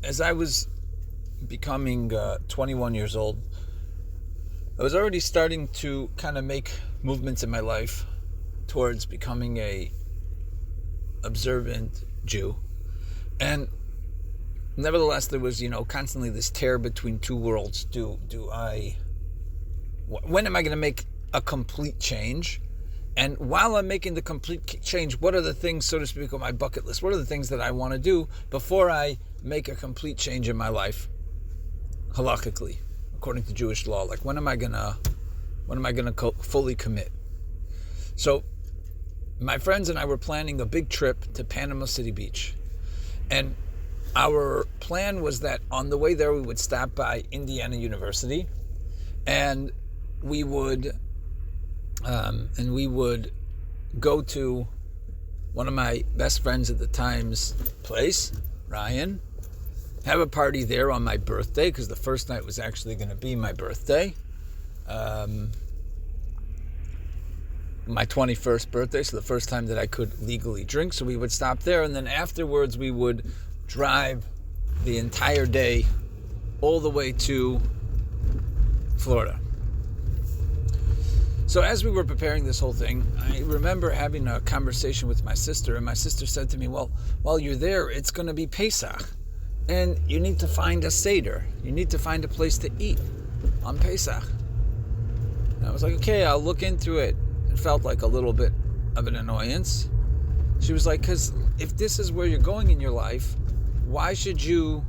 as I was becoming 21 years old, I was already starting to kind of make movements in my life towards becoming a observant Jew. And nevertheless, there was, constantly this tear between two worlds. When am I going to make a complete change? And while I'm making the complete change, what are the things, so to speak, on my bucket list? What are the things that I want to do before I make a complete change in my life, halakhically, according to Jewish law? Like, when am I gonna fully commit? So, my friends and I were planning a big trip to Panama City Beach, and our plan was that on the way there we would stop by Indiana University, and we would go to one of my best friends at the time's place, Ryan, have a party there on my birthday, because the first night was actually going to be my birthday, my 21st birthday, so the first time that I could legally drink. So we would stop there, and then afterwards we would drive the entire day all the way to Florida. So as we were preparing this whole thing, I remember having a conversation with my sister, and my sister said to me, well, while you're there, it's going to be Pesach, and you need to find a Seder. You need to find a place to eat on Pesach. And I was like, okay, I'll look into it. It felt like a little bit of an annoyance. She was like, because if this is where you're going in your life, why should you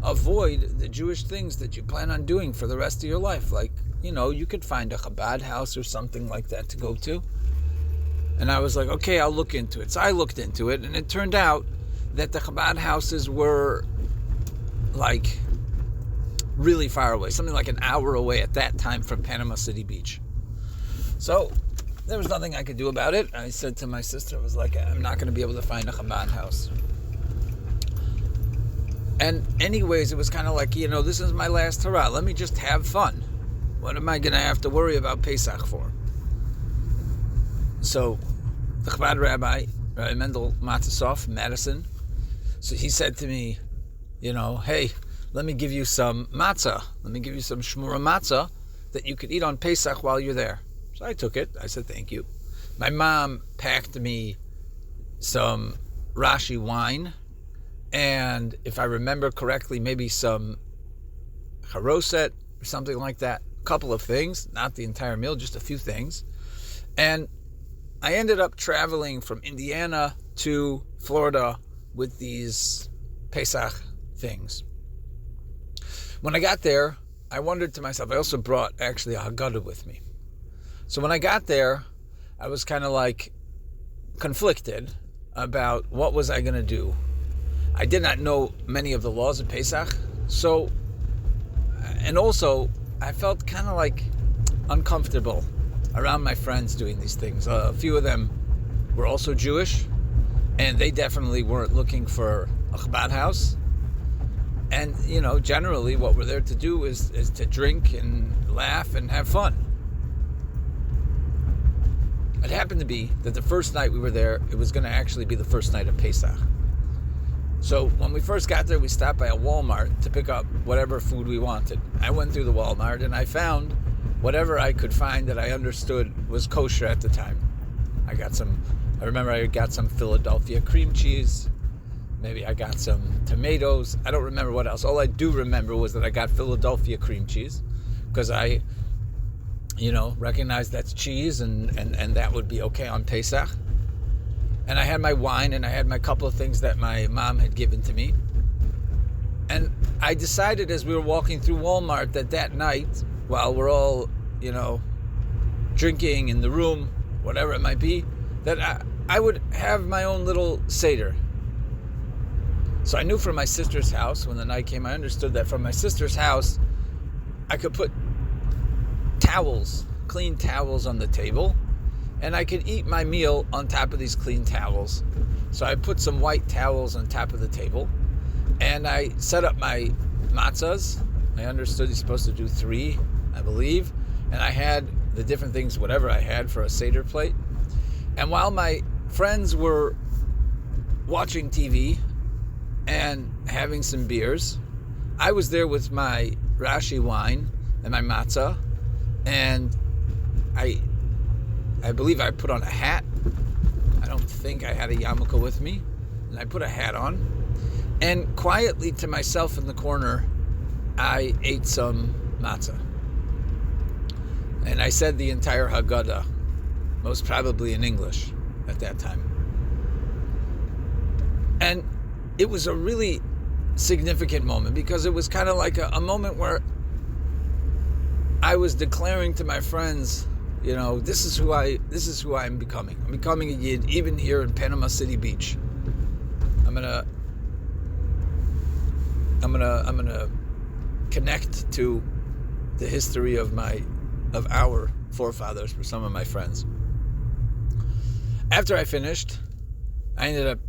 avoid the Jewish things that you plan on doing for the rest of your life? Like, you could find a Chabad house or something like that to go to. And I was like, okay, I'll look into it. So I looked into it, and it turned out that the Chabad houses were like really far away, something like an hour away at that time from Panama City Beach. So there was nothing I could do about it. I said to my sister, I was like, I'm not going to be able to find a Chabad house. And anyways, it was kind of like, this is my last hurrah. Let me just have fun. What am I going to have to worry about Pesach for? So the Chabad Rabbi Mendel Matzasov, Madison, so he said to me, hey, let me give you some matzah. Let me give you some shmura matzah that you could eat on Pesach while you're there. So I took it. I said, thank you. My mom packed me some Rashi wine, and if I remember correctly, maybe some charoset or something like that. A couple of things, not the entire meal, just a few things. And I ended up traveling from Indiana to Florida with these Pesach things. When I got there, I wondered to myself, I also brought actually a Haggadah with me. So when I got there, I was kind of like conflicted about what was I going to do. I did not know many of the laws of Pesach. So, and also, I felt kind of like uncomfortable around my friends doing these things. A few of them were also Jewish, and they definitely weren't looking for a Chabad house. And, generally what we're there to do is to drink and laugh and have fun. It happened to be that the first night we were there, it was going to actually be the first night of Pesach. So when we first got there, we stopped by a Walmart to pick up whatever food we wanted. I went through the Walmart and I found whatever I could find that I understood was kosher at the time. I got some Philadelphia cream cheese. Maybe I got some tomatoes. I don't remember what else. All I do remember was that I got Philadelphia cream cheese because I, recognized that's cheese and that would be okay on Pesach. And I had my wine, and I had my couple of things that my mom had given to me. And I decided as we were walking through Walmart that night, while we're all, drinking in the room, whatever it might be, that I would have my own little Seder. So I knew from my sister's house, when the night came, I understood that from my sister's house, I could put clean towels on the table, and I could eat my meal on top of these clean towels. So I put some white towels on top of the table, and I set up my matzahs. I understood you're supposed to do 3, I believe, and I had the different things, whatever I had for a Seder plate. And while my friends were watching TV, and having some beers. I was there with my Rashi wine and my matzah, and I believe I put on a hat. I don't think I had a yarmulke with me, and I put a hat on, and quietly to myself in the corner, I ate some matzah. And I said the entire Haggadah, most probably in English at that time. And it was a really significant moment, because it was kind of like a moment where I was declaring to my friends, this is who I'm becoming. I'm becoming a Yid, even here in Panama City Beach. I'm gonna connect to the history of our forefathers for some of my friends. After I finished, I ended up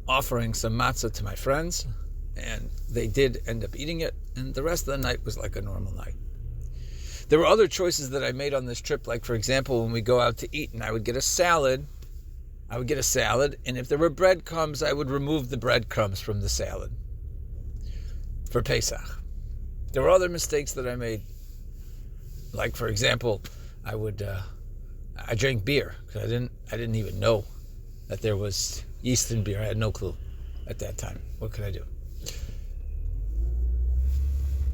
offering some matzah to my friends, and they did end up eating it, and the rest of the night was like a normal night. There were other choices that I made on this trip, like for example, when we go out to eat and I would get a salad, and if there were breadcrumbs, I would remove the breadcrumbs from the salad for Pesach. There were other mistakes that I made, like for example, I drank beer because I didn't even know that there was yeast in beer. I had no clue at that time. What could I do?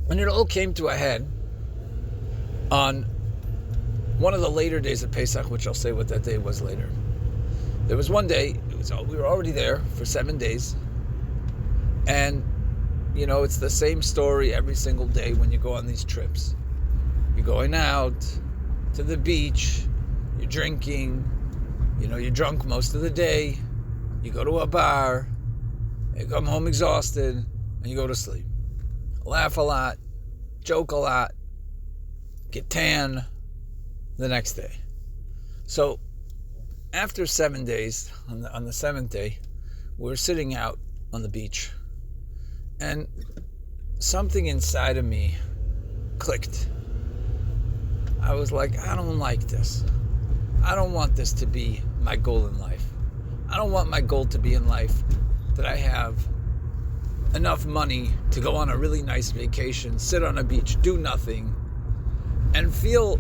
And it all came to a head on one of the later days of Pesach, which I'll say what that day was later. There was one day, we were already there for 7 days, and it's the same story every single day when you go on these trips. You're going out to the beach, you're drinking, you're drunk most of the day, you go to a bar, you come home exhausted, and you go to sleep. Laugh a lot, joke a lot, get tan the next day. So after 7 days, on the 7th day, we're sitting out on the beach, and something inside of me clicked. I was like, I don't like this. I don't want this to be my goal in life. I don't want my goal to be in life that I have enough money to go on a really nice vacation, sit on a beach, do nothing, and feel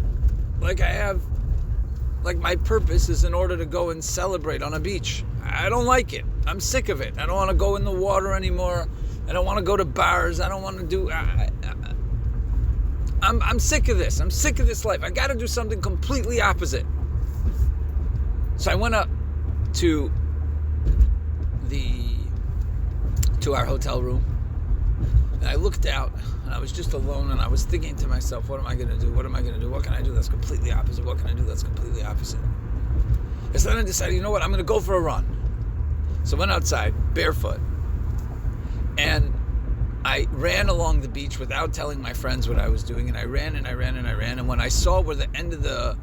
like my purpose is in order to go and celebrate on a beach. I don't like it. I'm sick of it. I don't want to go in the water anymore. I don't want to go to bars. I don't want to do... I'm sick of this. I'm sick of this life. I got to do something completely opposite. So I went up to our hotel room, and I looked out, and I was just alone, and I was thinking to myself, what am I going to do? What am I going to do? What can I do that's completely opposite? What can I do that's completely opposite? And so then I decided, you know what? I'm going to go for a run. So I went outside, barefoot, and I ran along the beach without telling my friends what I was doing, and I ran, and when I saw where the end of the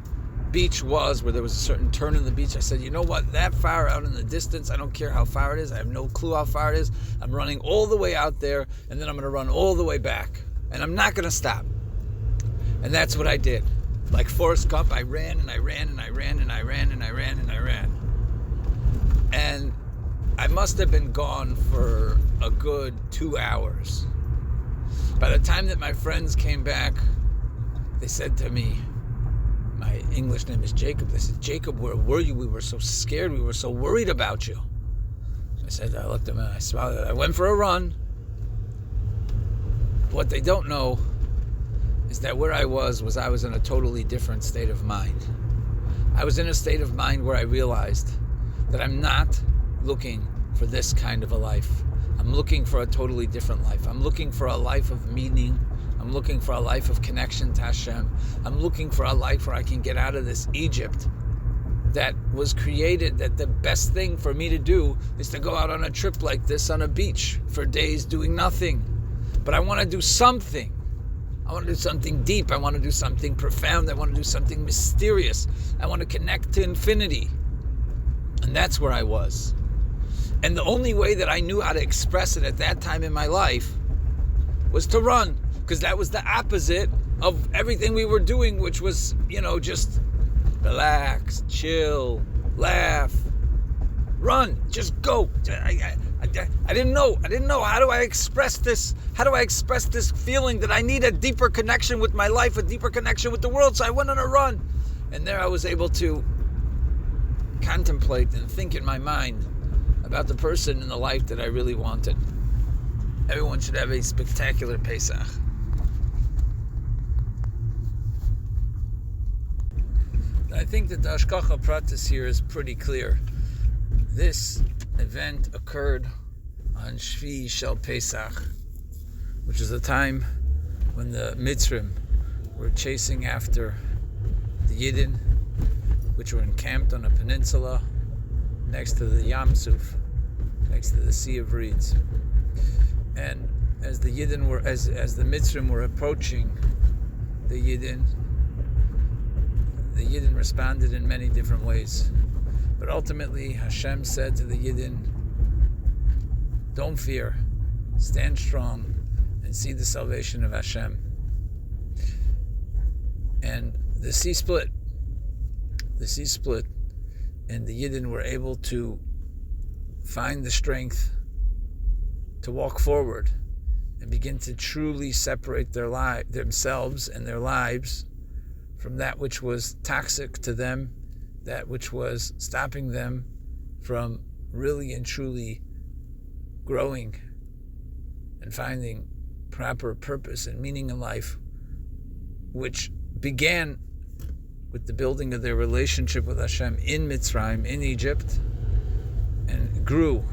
beach was, where there was a certain turn in the beach, I said, you know what, that far out in the distance, I don't care how far it is, I have no clue how far it is, I'm running all the way out there, and then I'm going to run all the way back, and I'm not going to stop. And that's what I did. Like Forrest Gump, I ran, and I ran, and I ran, and I ran, and I ran, and I ran. And I must have been gone for a good 2 hours. By the time that my friends came back, they said to me, my English name is Jacob. They said, Jacob, where were you? We were so scared. We were so worried about you. I looked at them and I smiled. I went for a run. What they don't know is that where I was I was in a totally different state of mind. I was in a state of mind where I realized that I'm not looking for this kind of a life. I'm looking for a totally different life. I'm looking for a life of meaning. I'm looking for a life of connection to Hashem. I'm looking for a life where I can get out of this Egypt that was created, that the best thing for me to do is to go out on a trip like this on a beach for days doing nothing. But I want to do something. I want to do something deep. I want to do something profound. I want to do something mysterious. I want to connect to infinity. And that's where I was. And the only way that I knew how to express it at that time in my life was to run. Because that was the opposite of everything we were doing, which was, just relax, chill, laugh, run, just go. I didn't know. How do I express this? How do I express this feeling that I need a deeper connection with my life, a deeper connection with the world? So I went on a run. And there I was able to contemplate and think in my mind about the person in the life that I really wanted. Everyone should have a spectacular Pesach. I think that the Hashgacha Pratis here is pretty clear. This event occurred on Shvi Shel Pesach, which is a time when the Mitzrim were chasing after the Yidden, which were encamped on a peninsula next to the Yam Suf, next to the Sea of Reeds. And as the Yidden were, as the Mitzrim were approaching the Yidden responded in many different ways. But ultimately, Hashem said to the Yidden, don't fear, stand strong, and see the salvation of Hashem. And the sea split. The sea split, and the Yidden were able to find the strength to walk forward and begin to truly separate themselves and their lives from that which was toxic to them, that which was stopping them from really and truly growing and finding proper purpose and meaning in life, which began with the building of their relationship with Hashem in Mitzrayim, in Egypt, and grew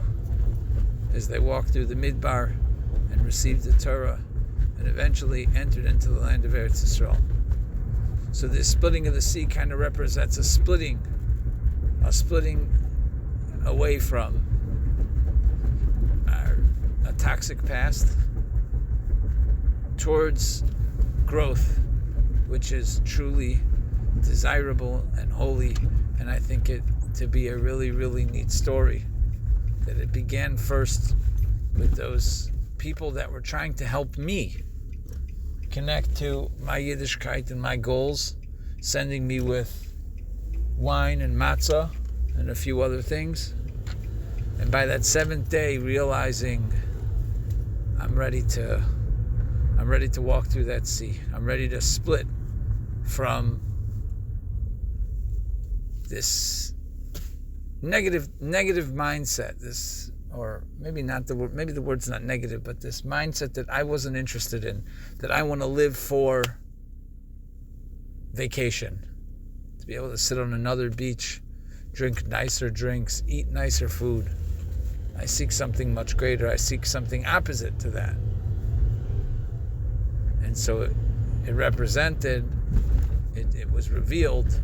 as they walked through the Midbar and received the Torah and eventually entered into the land of Eretz Yisrael. So this splitting of the sea kind of represents a splitting away from a toxic past towards growth, which is truly desirable and holy. And I think it to be a really, really neat story, that it began first with those people that were trying to help me connect to my Yiddishkeit and my goals, sending me with wine and matzah and a few other things. And by that seventh day, realizing I'm ready to walk through that sea. I'm ready to split from this negative mindset, this, or maybe not the word, maybe the word's not negative, but this mindset that I wasn't interested in, that I want to live for vacation, to be able to sit on another beach, drink nicer drinks, eat nicer food. I seek something much greater. I seek something opposite to that. And so it represented, it was revealed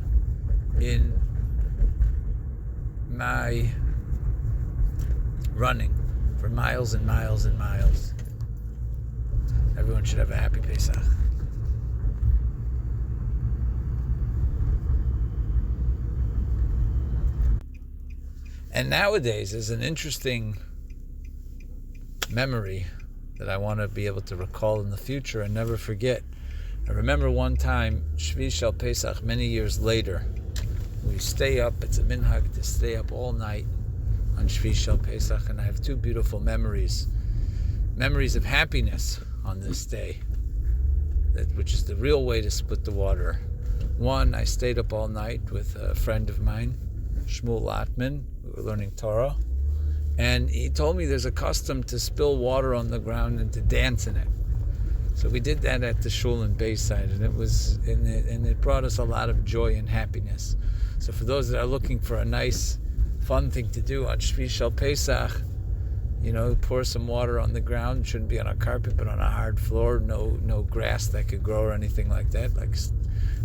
in my running for miles and miles and miles. Everyone should have a happy Pesach. And nowadays is an interesting memory that I want to be able to recall in the future and never forget. I remember one time, Shvi Shel Pesach, many years later, we stay up, it's a minhag to stay up all night on Shvi Shel Pesach, and I have two beautiful memories of happiness on this day, which is the real way to split the water. One, I stayed up all night with a friend of mine, Shmuel Latman. We were learning Torah, and he told me there's a custom to spill water on the ground and to dance in it. So we did that at the shul in Bayside, and it brought us a lot of joy and happiness. So for those that are looking for a nice, fun thing to do on Shvi Shel Pesach, pour some water on the ground. It shouldn't be on a carpet, but on a hard floor. No grass that could grow or anything like that,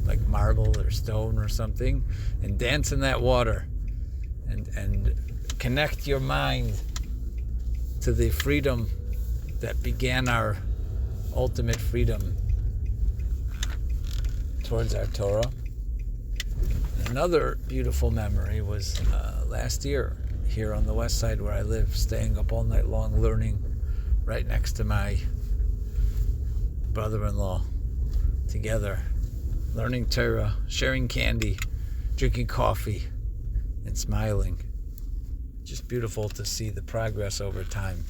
like marble or stone or something, and dance in that water, and connect your mind to the freedom that began our ultimate freedom towards our Torah. Another beautiful memory was last year here on the west side where I live, staying up all night long learning right next to my brother-in-law, together learning Torah, sharing candy, drinking coffee, and smiling. just beautiful to see the progress over time.